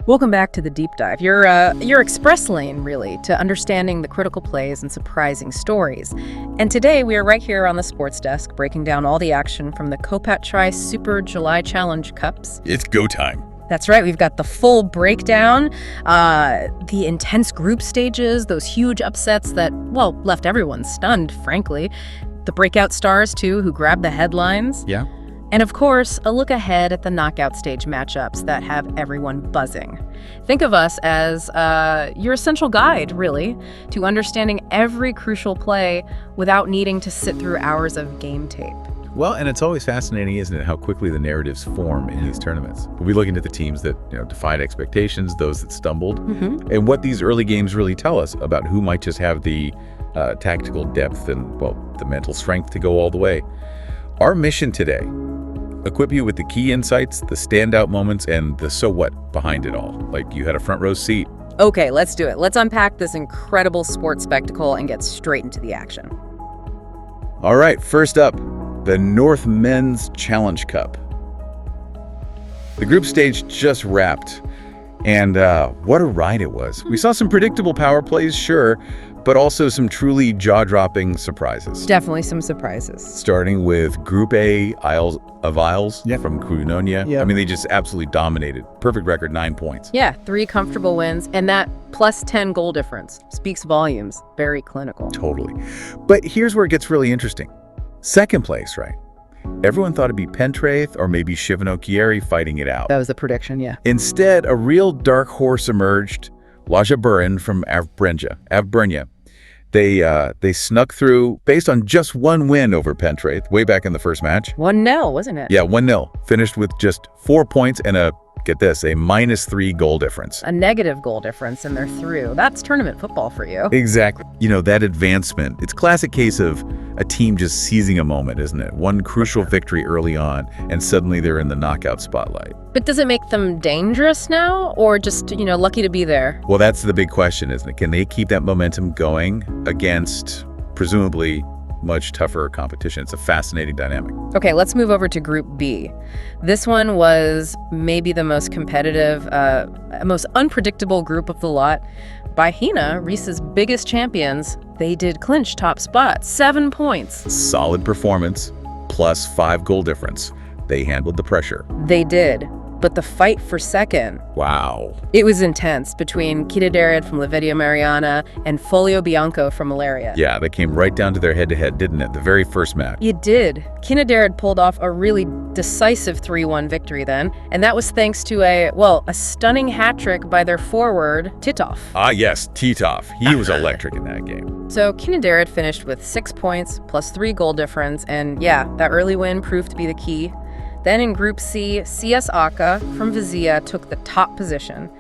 Welcome back to the deep dive. Your express lane, really, to understanding the critical plays and surprising stories. And today we are right here on the sports desk, breaking down all the action from the COPACCHAI Super July Challenge Cups. It's go time. That's right. We've got the full breakdown, the intense group stages, those huge upsets that, well, left everyone stunned, frankly. The breakout stars, too, who grabbed the headlines. Yeah. And of course, a look ahead at the knockout stage matchups that have everyone buzzing. Think of us as your essential guide, really, to understanding every crucial play without needing to sit through hours of game tape. Well, and it's always fascinating, isn't it, how quickly the narratives form in these tournaments. We'll be looking at the teams that defied expectations, those that stumbled, and what these early games really tell us about who might just have the tactical depth and, well, the mental strength to go all the way. Our mission today: equip you with the key insights, the standout moments, and the so what behind it all. Like you had a front row seat. Okay, let's do it. Let's unpack this incredible sports spectacle and get straight into the action. All right, first up, the North Men's Challenge Cup. The group stage just wrapped, and what a ride it was. We saw some predictable power plays, sure, but also some truly jaw-dropping surprises. Definitely some surprises. Starting with Group A, Isles from Kunonia. Yep. I mean, they just absolutely dominated. Perfect record, 9 points. Yeah, 3 comfortable wins, and that plus 10 goal difference speaks volumes. Very clinical. Totally. But here's where it gets really interesting. Second place, right? Everyone thought it'd be Pentraith or maybe Shivano-Chieri fighting it out. That was the prediction, yeah. Instead, a real dark horse emerged, Laja Burin from Avbrnia. They snuck through based on just one win over Pentraith way back in the first match. 1-0, wasn't it? Yeah, 1-0. Finished with just 4 points and a -3 goal difference. A negative goal difference, and they're through. That's tournament football for you. Exactly. That advancement, it's a classic case of a team just seizing a moment, isn't it? One crucial victory early on, and suddenly they're in the knockout spotlight. But does it make them dangerous now, or just, lucky to be there? Well, that's the big question, isn't it? Can they keep that momentum going against, presumably, much tougher competition? It's a fascinating dynamic. Okay, let's move over to Group B. This one was maybe the most competitive, most unpredictable group of the lot. Bahina, Reese's biggest champions, they did clinch top spot, 7 points. Solid performance, plus 5 goal difference. They handled the pressure. They did. But the fight for second, wow. It was intense between Kinaderid from Livedia Mariana and Folio Bianco from Malaria. Yeah, that came right down to their head-to-head, didn't it? The very first match. It did. Kinaderid pulled off a really decisive 3-1 victory then, and that was thanks to a stunning hat trick by their forward, Titov. Ah, yes, Titov. He was electric in that game. So Kinaderid finished with 6 points plus 3 goal difference, and yeah, that early win proved to be the key. Then in Group C, CS Aka from Vizia took the top position.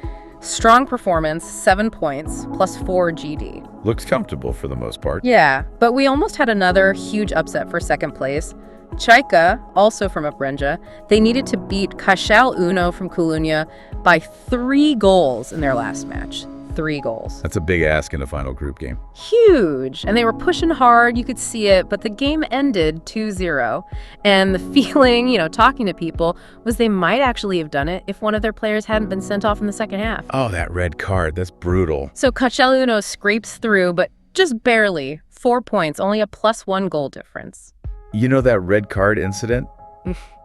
Strong performance, 7 points, plus 4 GD. Looks comfortable for the most part. Yeah, but we almost had another huge upset for second place. Chaika, also from Abrenja, they needed to beat Cashal Uno from Colunya by 3 goals in their last match. 3 goals. That's a big ask in a final group game. Huge. And they were pushing hard, you could see it, but the game ended 2-0. And the feeling, talking to people, was they might actually have done it if one of their players hadn't been sent off in the second half. Oh, that red card. That's brutal. So Cashel Uno scrapes through, but just barely. 4 points, only a +1 goal difference. That red card incident?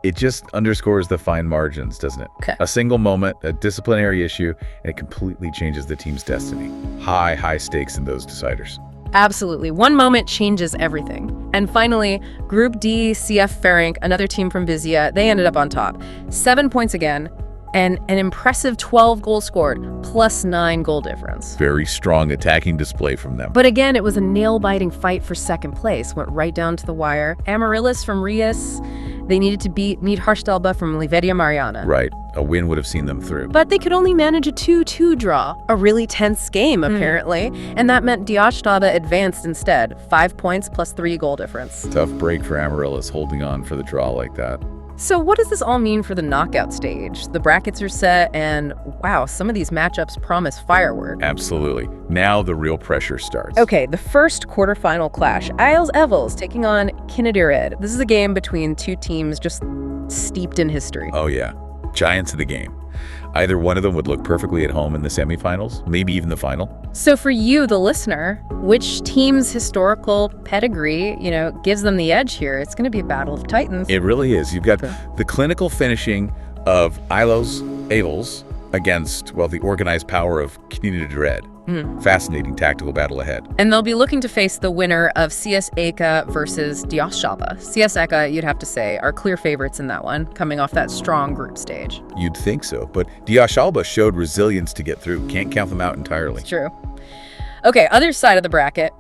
It just underscores the fine margins, doesn't it? Okay. A single moment, a disciplinary issue, and it completely changes the team's destiny. High stakes in those deciders. Absolutely. One moment changes everything. And finally, Group D, CF Ferenc, another team from Vizia, they ended up on top. 7 points again, and an impressive 12 goals scored, plus 9 goal difference. Very strong attacking display from them. But again, it was a nail-biting fight for second place. Went right down to the wire. Amaryllis from Rias, they needed to beat Harstelba from Livedia Mariana. Right. A win would have seen them through. But they could only manage a 2-2 draw. A really tense game, apparently. And that meant Diashtaba advanced instead. 5 points plus 3 goal difference. Tough break for Amaryllis holding on for the draw like that. So what does this all mean for the knockout stage? The brackets are set, and wow, some of these matchups promise fireworks. Absolutely. Now the real pressure starts. Okay, the first quarterfinal clash. Isles Evels taking on Kinaderid. This is a game between two teams just steeped in history. Oh yeah, giants of the game. Either one of them would look perfectly at home in the semifinals, maybe even the final. So for you, the listener, which team's historical pedigree, gives them the edge here? It's going to be a battle of titans. It really is. You've got the clinical finishing of Ilos Avels against, well, the organized power of Knina Dread. Fascinating tactical battle ahead. And they'll be looking to face the winner of CS Eka versus Diashalba. CS Eka, you'd have to say, are clear favorites in that one, coming off that strong group stage. You'd think so, but Diashalba showed resilience to get through. Can't count them out entirely. It's true. Okay, other side of the bracket,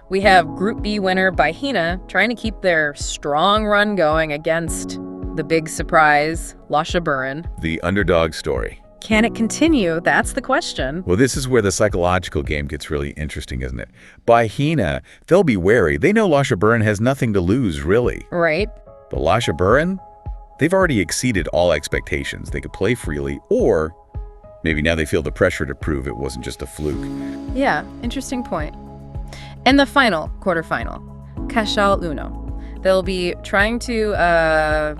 we have Group B winner Baihina trying to keep their strong run going against the big surprise, Lasha Burin. The underdog story. Can it continue? That's the question. Well, this is where the psychological game gets really interesting, isn't it? Baihina, they'll be wary. They know Lasha Burin has nothing to lose, really. Right. But Lasha Burin, they've already exceeded all expectations. They could play freely, or maybe now they feel the pressure to prove it wasn't just a fluke. Yeah, interesting point. And the final, quarterfinal, Cashal Uno. They'll be trying to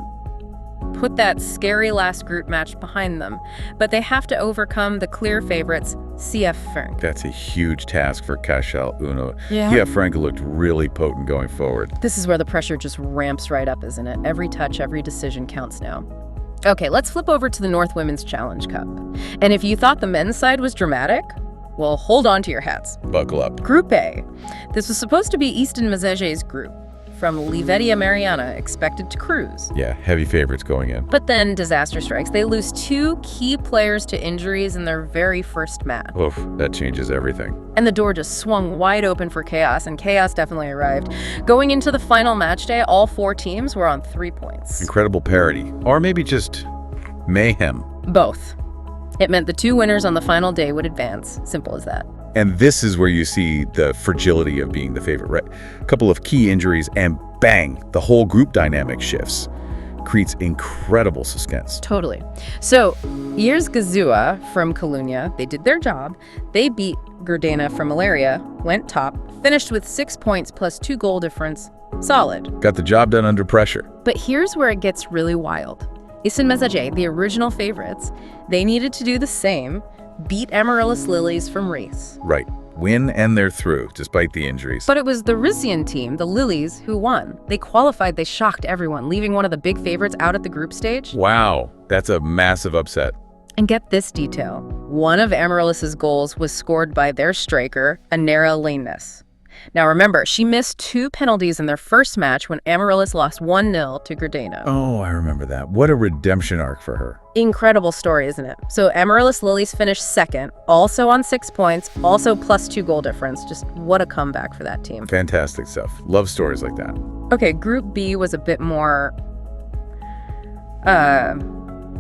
put that scary last group match behind them, but they have to overcome the clear favorites, CF Frank. That's a huge task for Cashel Uno. Yeah. CF Frank looked really potent going forward. This is where the pressure just ramps right up, isn't it? Every touch, every decision counts now. Okay, let's flip over to the North Women's Challenge Cup. And if you thought the men's side was dramatic, well, hold on to your hats. Buckle up. Group A. This was supposed to be Easton Mazeje's group, from Livetia Mariana, expected to cruise. Yeah, heavy favorites going in. But then disaster strikes. They lose 2 key players to injuries in their very first match. Oof, that changes everything. And the door just swung wide open for chaos, and chaos definitely arrived. Going into the final match day, all 4 teams were on 3 points. Incredible parity. Or maybe just mayhem. Both. It meant the 2 winners on the final day would advance. Simple as that. And this is where you see the fragility of being the favorite, right? A couple of key injuries and bang, the whole group dynamic shifts. Creates incredible suspense. Totally. So, Years Gazua from Colunya, they did their job. They beat Gerdana from Malaria, went top, finished with 6 points plus 2 goal difference. Solid. Got the job done under pressure. But here's where it gets really wild. Isin Mezaje, the original favorites, they needed to do the same, beat Amaryllis Lilies from Reese. Right. Win and they're through, despite the injuries. But it was the Rissian team, the Lilies, who won. They qualified, they shocked everyone, leaving one of the big favorites out at the group stage. Wow, that's a massive upset. And get this detail. One of Amaryllis's goals was scored by their striker, Anera Laneness. Now remember, she missed 2 penalties in their first match when Amaryllis lost 1-0 to Gerdana. Oh, I remember that. What a redemption arc for her. Incredible story, isn't it? So Amaryllis Lilies finished second, also on 6 points, also plus 2 goal difference. Just what a comeback for that team. Fantastic stuff. Love stories like that. Okay, Group B was a bit more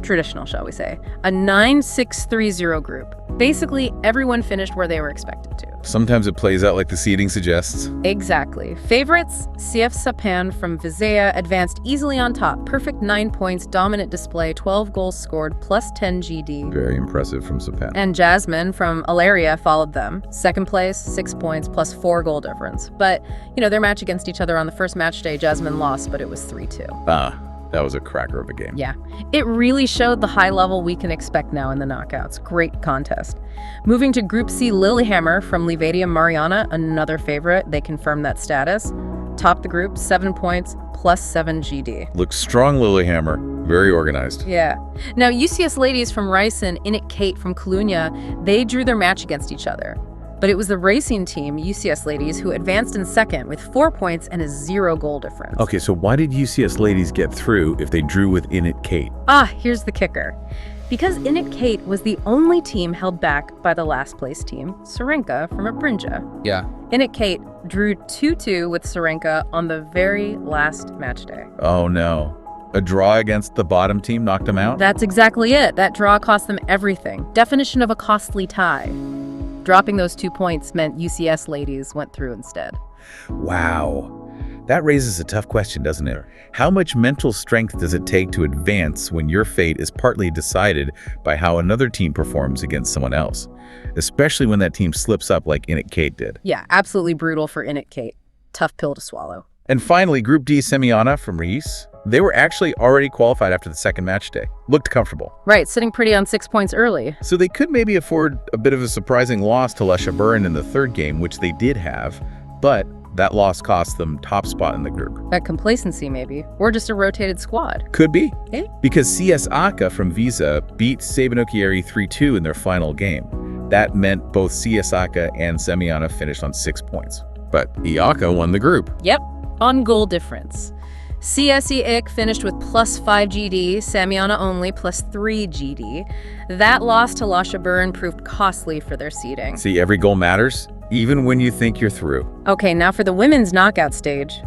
traditional, shall we say. A 9-6-3-0 group. Basically, everyone finished where they were expected to. Sometimes it plays out like the seeding suggests. Exactly. Favorites, CF Sapan from Vizea advanced easily on top. Perfect 9 points, dominant display, 12 goals scored, plus 10 GD. Very impressive from Sapan. And Jasmine from Alaria followed them. Second place, 6 points, plus 4 goal difference. But, their match against each other on the first match day, Jasmine lost, but it was 3-2. That was a cracker of a game. Yeah. It really showed the high level we can expect now in the knockouts. Great contest. Moving to Group C, Lilyhammer from Livetia Mariana, another favorite. They confirmed that status. Topped the group, 7 points, plus 7 GD. Looks strong, Lilyhammer. Very organized. Yeah. Now, UCS ladies from Rice and Init Kate from Colunya, they drew their match against each other. But it was the racing team, UCS ladies, who advanced in second with 4 points and a 0 goal difference. Okay, so why did UCS ladies get through if they drew with Init Kate? Here's the kicker. Because Init Kate was the only team held back by the last place team, Serenka from Abrinja. Yeah. Init Kate drew 2-2 with Serenka on the very last match day. Oh no. A draw against the bottom team knocked them out? That's exactly it. That draw cost them everything. Definition of a costly tie. Dropping those 2 points meant UCS ladies went through instead. Wow. That raises a tough question, doesn't it? How much mental strength does it take to advance when your fate is partly decided by how another team performs against someone else? Especially when that team slips up like Init Kate did. Yeah, absolutely brutal for Init Kate. Tough pill to swallow. And finally, Group D, Semiana from Reese. They were actually already qualified after the second match day. Looked comfortable. Right, sitting pretty on 6 points early. So they could maybe afford a bit of a surprising loss to Leshaburn in the third game, which they did have, but that loss cost them top spot in the group. That complacency, maybe. Or just a rotated squad. Could be. Eh? Because CS Aka from Visa beat Sabinokieri 3-2 in their final game. That meant both CS Aka and Semiana finished on 6 points. But Iaka won the group. Yep, on goal difference. CSE finished with +5 GD, Samiana only +3 GD. That loss to Leshaburn proved costly for their seeding. See, every goal matters, even when you think you're through. Okay, now for the women's knockout stage.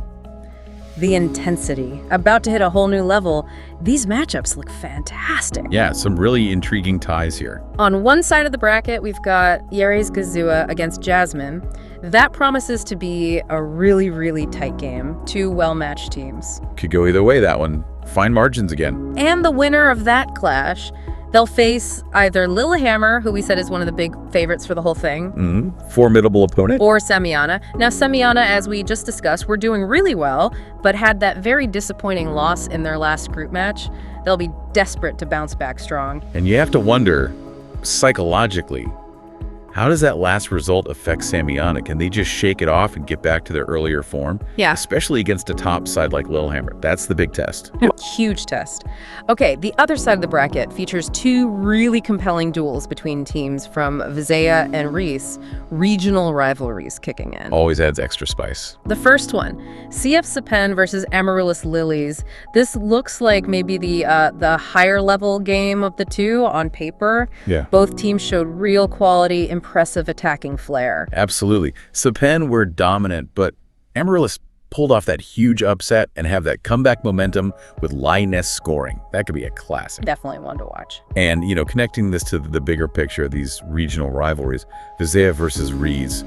The intensity. About to hit a whole new level. These matchups look fantastic. Yeah, some really intriguing ties here. On one side of the bracket, we've got Yeres Gazua against Jasmine. That promises to be a really, really tight game. Two well-matched teams. Could go either way, that one. Fine margins again. And the winner of that clash, they'll face either Lillehammer, who we said is one of the big favorites for the whole thing. Formidable opponent. Or Semiana. Now, Semiana, as we just discussed, were doing really well, but had that very disappointing loss in their last group match. They'll be desperate to bounce back strong. And you have to wonder, psychologically, how does that last result affect Samiana? Can they just shake it off and get back to their earlier form? Yeah. Especially against a top side like Lillehammer. That's the big test. Huge test. Okay, the other side of the bracket features two really compelling duels between teams from Visaya and Reese. Regional rivalries kicking in. Always adds extra spice. The first one, CF Sapen versus Amaryllis Lilies. This looks like maybe the higher level game of the two on paper. Yeah. Both teams showed real quality, impressive attacking flair. Absolutely. Sapen were dominant, but Amaryllis pulled off that huge upset and have that comeback momentum with Lioness scoring. That could be a classic. Definitely one to watch. And, connecting this to the bigger picture of these regional rivalries, Visaya versus Rees,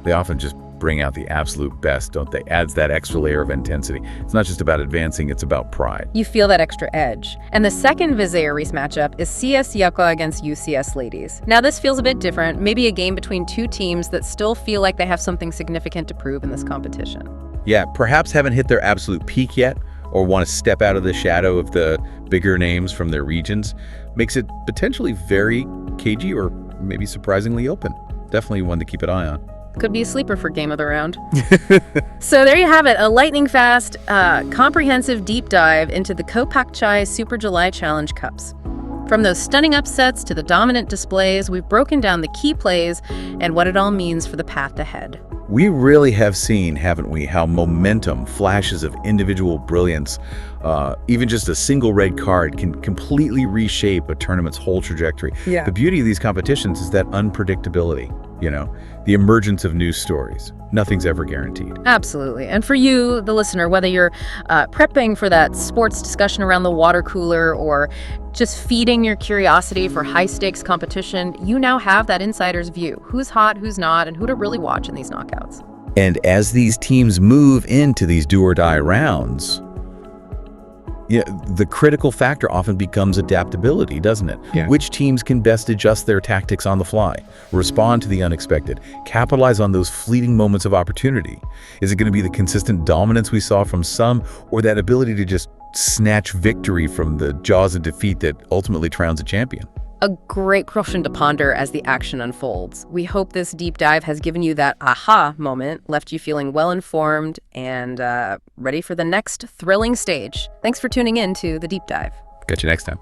they often just bring out the absolute best, don't they? Adds that extra layer of intensity. It's not just about advancing, it's about pride. You feel that extra edge. And the second Visaya-Reese matchup is CS Yucca against UCS Ladies. Now this feels a bit different, maybe a game between two teams that still feel like they have something significant to prove in this competition. Yeah, perhaps haven't hit their absolute peak yet, or want to step out of the shadow of the bigger names from their regions. Makes it potentially very cagey or maybe surprisingly open. Definitely one to keep an eye on. Could be a sleeper for game of the round. So there you have it, a lightning-fast, comprehensive deep dive into the COPACCHAI Super July Challenge Cups. From those stunning upsets to the dominant displays, we've broken down the key plays and what it all means for the path ahead. We really have seen, haven't we, how momentum, flashes of individual brilliance, even just a single red card can completely reshape a tournament's whole trajectory. Yeah. The beauty of these competitions is that unpredictability, the emergence of new stories. Nothing's ever guaranteed. Absolutely. And for you, the listener, whether you're prepping for that sports discussion around the water cooler or just feeding your curiosity for high-stakes competition, you now have that insider's view. Who's hot, who's not, and who to really watch in these knockouts. And as these teams move into these do-or-die rounds, the critical factor often becomes adaptability, doesn't it? Yeah. Which teams can best adjust their tactics on the fly, respond to the unexpected, capitalize on those fleeting moments of opportunity? Is it going to be the consistent dominance we saw from some, or that ability to just snatch victory from the jaws of defeat that ultimately crowns a champion? A great question to ponder as the action unfolds. We hope this deep dive has given you that aha moment, left you feeling well-informed and ready for the next thrilling stage. Thanks for tuning in to The Deep Dive. Catch you next time.